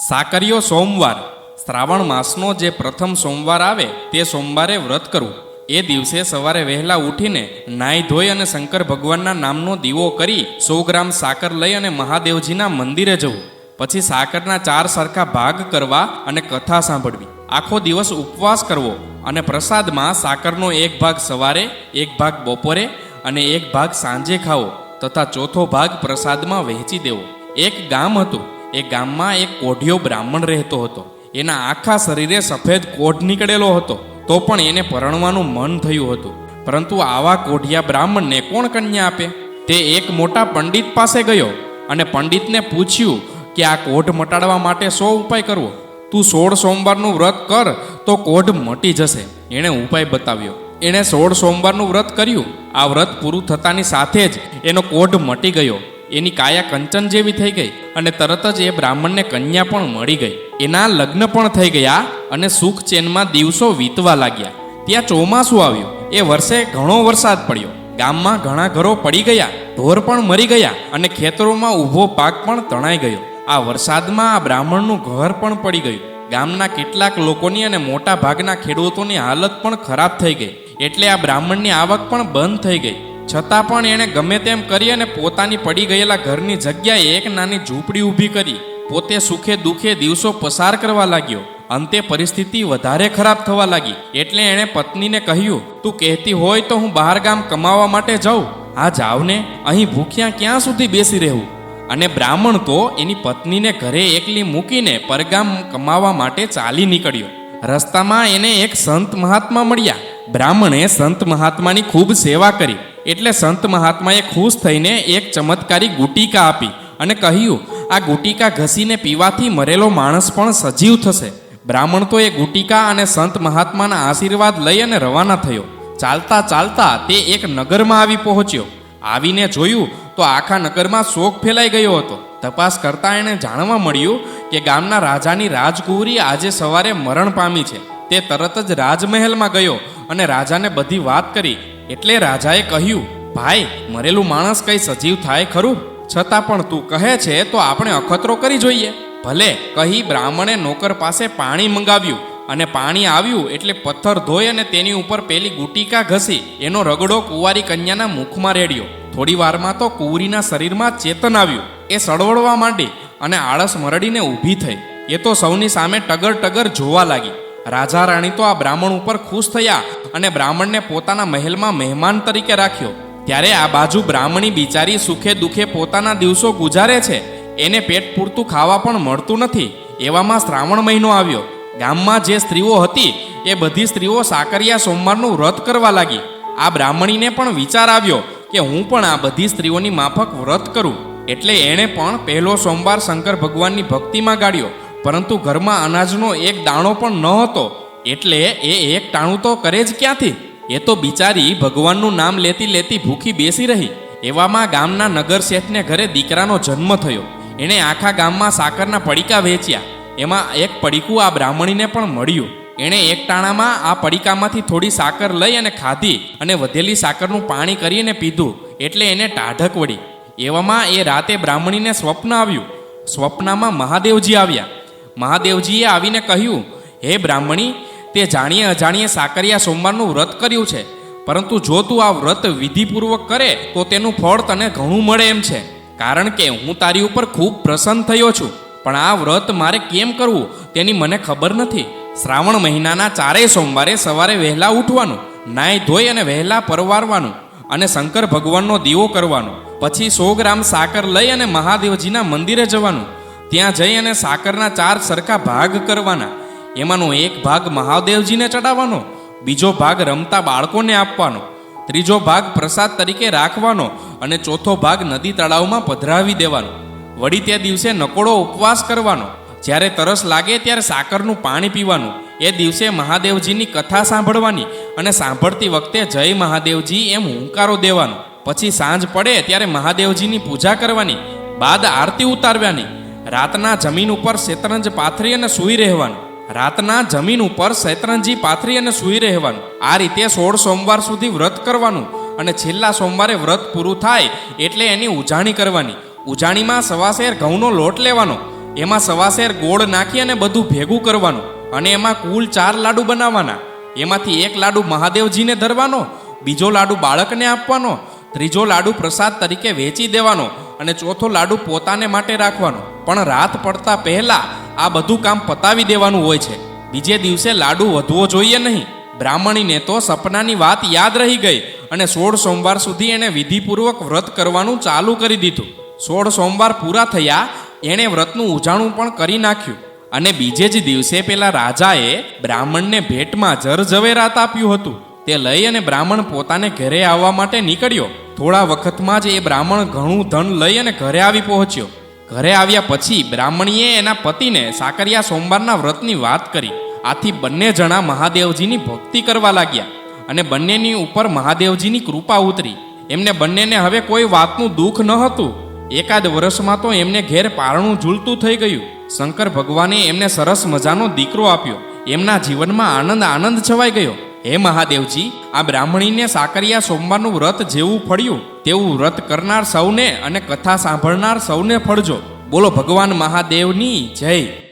સાકરીયો સોમવાર શ્રાવણ માસનો જે પ્રથમ સોમવાર આવે તે સોમવારે વ્રત કરવું. એ દિવસે સવારે વહેલા ઉઠીને નાહી ધોઈ અને શંકર ભગવાનના નામનો દીવો કરી 100 ગ્રામ સાકર લઈ અને મહાદેવજીના મંદિરે જવું. પછી સાકરના 4 સરખા ભાગ કરવા અને કથા સાંભળવી. આખો દિવસ ઉપવાસ કરવો અને પ્રસાદમાં સાકરનો 1 ભાગ સવારે, 1 ભાગ બપોરે અને 1 ભાગ સાંજે ખાવો તથા ચોથો ભાગ પ્રસાદમાં વહેંચી દેવો. એક ગામ હતું. એ ગામમાં એક કોઢિયો બ્રાહ્મણ રહેતો હતો. એના આખા શરીરે સફેદ કોઢ નીકળેલો હતો. તો પણ એને પરણવાનું મન થયું હતું, પરંતુ આવા કોઢિયા બ્રાહ્મણને કોણ કન્યા આપે? તે એક મોટા પંડિત પાસે ગયો અને પંડિતને પૂછ્યું કે આ કોઢ મટાડવા માટે શો ઉપાય કરવો? તું 16 સોમવારનું વ્રત કર તો કોઢ મટી જશે. એણે ઉપાય બતાવ્યો. એણે 16 સોમવારનું વ્રત કર્યું. આ વ્રત પૂરું થતાની સાથે જ એનો કોઢ મટી ગયો. એની કાયા કંચન જેવી થઈ ગઈ અને તરત જ એ બ્રાહ્મણને કન્યા પણ મળી ગઈ. એના લગ્ન પણ થઈ ગયા અને સુખ ચેનમાં દિવસો વીતવા લાગ્યા. ત્યાં ચોમાસું આવ્યું. એ વર્ષે ઘણો વરસાદ પડ્યો. ગામમાં ઘણા ઘરો પડી ગયા, ઢોર પણ મરી ગયા અને ખેતરોમાં ઊભો પાક પણ તણાઈ ગયો. આ વરસાદમાં આ બ્રાહ્મણનું ઘર પણ પડી ગયું. ગામના કેટલાક લોકોની અને મોટા ભાગના ખેડૂતોની હાલત પણ ખરાબ થઈ ગઈ. એટલે આ બ્રાહ્મણની આવક પણ બંધ થઈ ગઈ. છતાં પણ એણે ગમે તેમ કરી અને પોતાની પડી ગયેલા ઘરની જગ્યાએ એક નાની ઝૂંપડી ઊભી કરી પોતે સુખે દુઃખે દિવસો પસાર કરવા લાગ્યો. અંતે પરિસ્થિતિ વધારે ખરાબ થવા લાગી. એટલે એણે પત્નીને કહ્યું, તું કહેતી હોય તો હું બહાર ગામ કમાવા માટે જાઉં. હા જાવ ને, અહીં ભૂખ્યા ક્યાં સુધી બેસી રહેવું? અને બ્રાહ્મણ તો એની પત્નીને ઘરે એકલી મૂકીને પરગામ કમાવા માટે ચાલી નીકળ્યો. રસ્તામાં એને એક સંત મહાત્મા મળ્યા. બ્રાહ્મણે સંત મહાત્માની ખૂબ સેવા કરી. એટલે સંત મહાત્માએ ખુશ થઈને એક ચમત્કારી ગુટિકા આપી અને કહ્યું, આ ગુટિકા ઘસીને પીવાથી મરેલો માણસ પણ સજીવ થશે. બ્રાહ્મણ તો એ ગુટિકા અને સંત મહાત્માના આશીર્વાદ લઈ અને રવાના થયો. ચાલતા ચાલતા તે એક નગરમાં આવી પહોંચ્યો. આવીને જોયું તો આખા નગરમાં શોક ફેલાઈ ગયો હતો. તપાસ કરતા એણે જાણવા મળ્યું કે ગામના રાજાની રાજકુંવરી આજે સવારે મરણ પામી છે. તે તરત જ રાજમહેલમાં ગયો અને રાજાને બધી વાત કરી. એટલે રાજાએ કહ્યું, ભાઈ, મરેલું માણસ કઈ સજીવ થાય ખરું? છતાં પણ તું કહે છે તો આપણે અખતરો કરી જોઈએ. ભલે, કહી બ્રાહ્મણે નોકર પાસે પાણી મંગાવ્યું અને પાણી આવ્યું એટલે પથ્થર ધોઈ અને તેની ઉપર પેલી ગુટિકા ઘસી એનો રગડો કુંવારી કન્યાના મુખમાં રેડ્યો. થોડી વારમાં તો કુંવરીના શરીરમાં ચેતન આવ્યું. એ સળવળવા માંડી અને આળસ મરડીને ઊભી થઈ. એ તો સૌની સામે ટગર ટગર જોવા લાગી. રાજા રાણી તો આ બ્રાહ્મણ ઉપર ખુશ થયા અને બ્રાહ્મણને પોતાના મહેલમાં મહેમાન તરીકે રાખ્યો. ત્યારે આ બાજુ બ્રાહ્મણી બિચારી સુખે દુઃખે પોતાના દિવસો ગુજારે છે. એને પેટ પૂરતું ખાવા પણ મળતું નથી. એવામાં શ્રાવણ મહિનો આવ્યો. ગામમાં જે સ્ત્રીઓ હતી એ બધી સ્ત્રીઓ સાકરિયા સોમવારનું વ્રત કરવા લાગી. આ બ્રાહ્મણીને પણ વિચાર આવ્યો કે હું પણ આ બધી સ્ત્રીઓની માફક વ્રત કરું. એટલે એણે પણ પહેલો સોમવાર શંકર ભગવાનની ભક્તિમાં ગાળ્યો. પરંતુ ઘરમાં અનાજનો એક દાણો પણ ન હતો. એટલે એ એક ટાણું તો કરે જ ક્યાંથી? એ તો બિચારી ભગવાનનું નામ લેતી લેતી ભૂખી બેસી રહી. એવામાં ગામના નગર શેઠને ઘરે દીકરાનો જન્મ થયો. એણે આખા ગામમાં સાકરના પડીકા વેચ્યા. એમાં એક પડીકું આ બ્રાહ્મણીને પણ મળ્યું. એણે એક ટાણામાં આ પડીકામાંથી થોડી સાકર લઈ અને ખાધી અને વધેલી સાકરનું પાણી કરીને પીધું. એટલે એને ટાઢક વળી. એવામાં એ રાતે બ્રાહ્મણીને સ્વપ્ન આવ્યું. સ્વપ્નમાં મહાદેવજી આવ્યા. મહાદેવજીએ આવીને કહ્યું, હે બ્રાહ્મણી, તે જાણીએ અજાણીએ સાકરિયા સોમવારનું વ્રત કર્યું છે. પરંતુ જો તું આ વ્રત વિધિપૂર્વક કરે તો તેનું ફળ તને ઘણું મળે એમ છે. કારણ કે હું તારી ઉપર ખૂબ પ્રસન્ન થયો છું. પણ આ વ્રત મારે કેમ કરવું તેની મને ખબર નથી. શ્રાવણ મહિનાના 4 સોમવારે સવારે વહેલા ઉઠવાનું, નાહી ધોઈ અને વહેલા પરવારવાનું અને શંકર ભગવાનનો દીવો કરવાનો. પછી 100 ગ્રામ સાકર લઈ અને મહાદેવજીના મંદિરે જવાનું. ત્યાં જઈ અને સાકરના 4 સરખા ભાગ કરવાના. એમાંનો 1 ભાગ મહાદેવજીને ચડાવવાનો, બીજો ભાગ રમતા બાળકોને આપવાનો, ત્રીજો ભાગ પ્રસાદ તરીકે રાખવાનો અને ચોથો ભાગ નદી તળાવમાં પધરાવી દેવાનો. વળી તે દિવસે નકોડો ઉપવાસ કરવાનો. જ્યારે તરસ લાગે ત્યારે સાકરનું પાણી પીવાનું. એ દિવસે મહાદેવજીની કથા સાંભળવાની અને સાંભળતી વખતે જય મહાદેવજી એમ હુંકારો દેવાનો. પછી સાંજ પડે ત્યારે મહાદેવજીની પૂજા કરવાની. બાદ આરતી ઉતારવાની. રાતના જમીન ઉપર શેતરંજ પાથરી અને સૂઈ રહેવાનું. રાતના જમીન ઉપર શેતરંજી પાથરી અને સૂઈ રહેવાનું. આ રીતે 16 સોમવાર સુધી વ્રત કરવાનું અને છેલ્લા સોમવારે વ્રત પૂરું થાય એટલે એની ઉજાણી કરવાની. ઉજાણીમાં સવાશેર ઘઉંનો લોટ લેવાનો. એમાં સવાશેર ગોળ નાખી અને બધું ભેગું કરવાનું અને એમાં કુલ 4 લાડુ બનાવવાના. એમાંથી એક લાડુ મહાદેવજીને ધરવાનો, બીજો લાડુ બાળકને આપવાનો, ત્રીજો લાડુ પ્રસાદ તરીકે વેચી દેવાનો અને ચોથો લાડુ પોતાને માટે રાખવાનો. પણ રાત પડતા પહેલા આ બધું કામ પતાવી દેવાનું હોય છે. બીજે દિવસે લાડુ વધવો જોઈએ નહીં. બ્રાહ્મણીને તો સપનાની વાત યાદ રહી ગઈ અને 16 સોમવાર સુધી એણે વિધિપૂર્વક વ્રત કરવાનું ચાલુ કરી દીધું. 16 સોમવાર પૂરા થયા, એણે વ્રતનું ઉજાણું પણ કરી નાખ્યું અને બીજે જ દિવસે પેલા રાજાએ બ્રાહ્મણને ભેટમાં જરઝવેરાત આપ્યું હતું. તે લઈ અને બ્રાહ્મણ પોતાને ઘરે આવવા માટે નીકળ્યો. થોડા વખતમાં જ એ બ્રાહ્મણ ઘણું ધન લઈ અને ઘરે આવી પહોંચ્યો. ઘરે આવ્યા પછી બ્રાહ્મણીએ એના પતિને સાકરિયા સોમવારના વ્રતની વાત કરી. આથી બંને જણા મહાદેવજીની ભક્તિ કરવા લાગ્યા અને બંનેની ઉપર મહાદેવજીની કૃપા ઉતરી. એમને બંનેને હવે કોઈ વાતનું દુઃખ ન હતું. એકાદ વર્ષમાં તો એમને ઘેર પારણું ઝૂલતું થઈ ગયું. શંકર ભગવાને એમને સરસ મજાનો દીકરો આપ્યો. એમના જીવનમાં આનંદ છવાઈ ગયો. હે મહાદેવજી, આ બ્રાહ્મણીને સાકરિયા સોમવારનું વ્રત જેવું ફળ્યું તેવું વ્રત કરનાર સૌને અને કથા સાંભળનાર સૌને ફળજો. બોલો ભગવાન મહાદેવની જય.